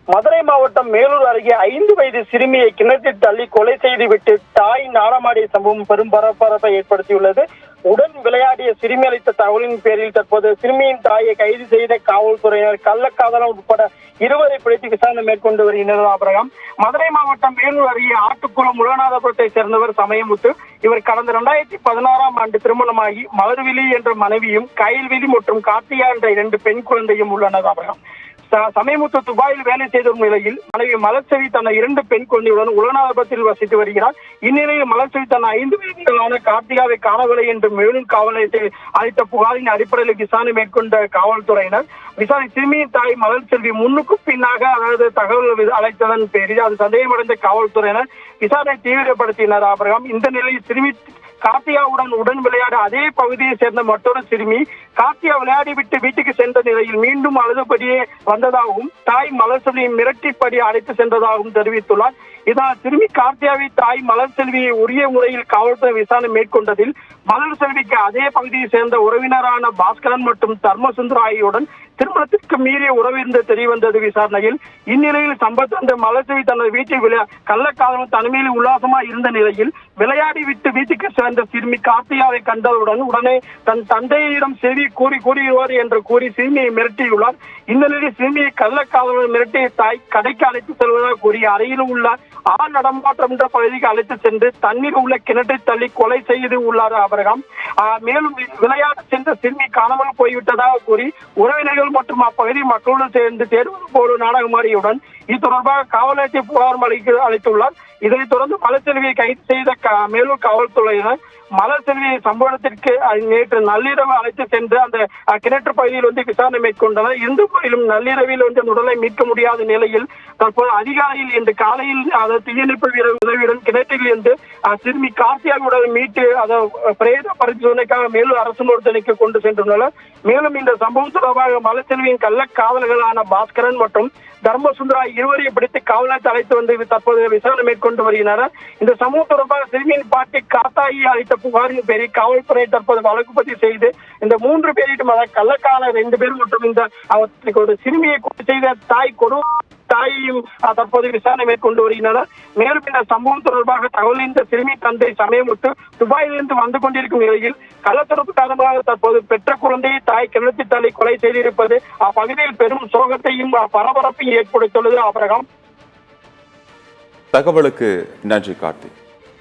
மதுரை மாவட்டம் மேலூர் அருகே 5 வயது சிறுமியை கிணற்றில் தள்ளி கொலை செய்துவிட்டு தாய் நாடமாடிய சம்பவம் பெரும் பரபரப்பை ஏற்படுத்தியுள்ளது. உடன் விளையாடிய சிறுமி அளித்த தகவலின் பேரில் தற்போது சிறுமியின் தாயை கைது செய்த காவல்துறையினர் கள்ளக்காதலன் உட்பட 2 பிடித்து விசாரணை மேற்கொண்டு வருகின்றனர். ஆபிரகாம் மதுரை மாவட்டம் மேலூர் அருகே ஆட்டுக்குளம் முருகநாதபுரத்தை சேர்ந்தவர் சமயமுத்து. இவர் கடந்த 2016ஆம் ஆண்டு திருமணமாகி மலர்விழி என்ற மனைவியும் கயல்விழி மற்றும் கார்த்திகா என்ற 2 பெண் குழந்தையும் உள்ளனர். ஆபிரகாம் சமயமுத்து துபாயில் வேலை செய்த நிலையில் மனைவி மலர்செல்வி தன்னை 2 பெண் குழந்தையுடன் உலகநாதபுரத்தில் வசித்து வருகிறார். இந்நிலையில் மலர்செல்வி தன் 5 வயதுகளான கார்த்திகாவை காணவில்லை என்று மேலும் காவல் நிலையத்தில் அளித்த புகாரின் அடிப்படையில் விசாரணை மேற்கொண்ட காவல்துறையினர் விசாரணை சிறுமியின் தாய் மலர்செல்வி முன்னுக்கு பின்னாக தகவல் அழைத்ததன் பேரில் அது சந்தேகமடைந்த காவல்துறையினர் விசாரணை தீவிரப்படுத்தினர். ஆபிரகாம் இந்த நிலையில் சிறுமி கார்த்திகாவுடன் உடன் விளையாட அதே பகுதியை சேர்ந்த மற்றொரு சிறுமி கார்த்திகா விளையாடிவிட்டு வீட்டுக்கு சென்ற நிலையில் மீண்டும் அழுதபடியே வந்ததாகவும் தாய் மலர்செல்வியை மிரட்டிப்படி அழைத்து சென்றதாகவும் தெரிவித்துள்ளார். இதனால் சிறுமி கார்த்திகாவை தாய் மலர்செல்வியை உரிய முறையில் காவல்துறை விசாரணை மேற்கொண்டதில் மலர்செல்விக்கு அதே பகுதியை சேர்ந்த உறவினரான பாஸ்கரன் மற்றும் தர்மசுந்தர ஆகியோருடன் திருமணத்திற்கு மீறிய உறவிருந்து தெரியவந்தது விசாரணையில். இந்நிலையில் சம்பந்த மலர்செல்வி தனது வீட்டில் கள்ளக்காதலன் தனிமையில் உல்லாசமாக இருந்த நிலையில் விளையாடி விட்டு வீட்டுக்கு சேர்ந்த சிறுமி கார்த்திகாவை கண்டவுடன் உடனே தன் தந்தையிடம் செய்தி கூறுவார் என்று கூறி சிறுமியை மிரட்டியுள்ளார். இந்த நிலையில் சிறுமியை கள்ளக்காதலன் மிரட்டிய தாய் கடைக்கு அழைத்து செல்வதாக கூறி அறையில் உள்ள ஆள் நடமாட்டம் என்ற பகுதிக்கு அழைத்து சென்று தண்ணீர் உள்ள கிணற்றை தள்ளி கொலை செய்து உள்ளார். ஆபிரகாம் மேலும் விளையாட சென்ற சிறுமி காணாமல் போய்விட்டதாக கூறி உறவினர்கள் மற்றும் அப்பகுதி மக்களுடன் சேர்ந்து தேர்வு போர் நாடகமாடியுடன் இது தொடர்பாக காவல் நிலையத்தை புகார் அளித்துள்ளார். இதனைத் தொடர்ந்து மலர்செல்வியை கைது செய்த மேலூர் காவல்துறையினர் மலர்செல்வியை சம்பவத்திற்கு நேற்று நள்ளிரவு அழைத்து சென்று அந்த கிணற்று பகுதியில் விசாரணை மேற்கொண்டனர். இருந்த போதிலும் நள்ளிரவில் உடலை மீட்க முடியாத நிலையில் தற்போது அதிகாலையில் இன்று காலையில் தீயணைப்பு வீரர் உதவியுடன் கிணற்றில் இருந்து சிறுமி கார்த்திகா உடலை மீட்டு பிரேத பரிசோதனைக்காக மேலூர் அரசு மருத்துவமனைக்கு கொண்டு சென்றுள்ளனர். மேலும் இந்த சம்பவம் தொடர்பாக மலர்செல்வியின் கள்ளக்காதலர்களான பாஸ்கரன் மற்றும் தர்மசுந்தரா 2 பிடித்து காவல் நிலையத்தில் அழைத்து வந்து தற்போது விசாரணை மேற்கொண்டு வருகின்றனர். இந்த சம்பவம் தொடர்பாக சிறுமியின் பாட்டி காத்தாயி அளித்த புகாரின் பேரில் காவல்துறை தற்போது வழக்கு பதிவு செய்து இந்த 3 பேரிடம் கள்ளக்காதலர் 2 பேர் மற்றும் இந்த ஒரு சிறுமியை செய்த தாயையும் தற்போது விசாரணை மேற்கொண்டு வருகின்றனர். மேலும் இந்த சம்பவம் தொடர்பாக தகவல் இந்த சிறுமி தந்தை சமயமுத்து துபாயிலிருந்து வந்து கொண்டிருக்கும் நிலையில் கள்ளத்தொடர்பு காரணமாக தற்போது பெற்ற குழந்தையை தாய் கிணற்றில் தள்ளி கொலை செய்திருப்பது அப்பகுதியில் பெரும் சோகத்தையும் பரபரப்பையும் ஏற்படுத்தியுள்ளது. ஆபிரகாம் தகவலுக்கு நன்றி கார்த்தி.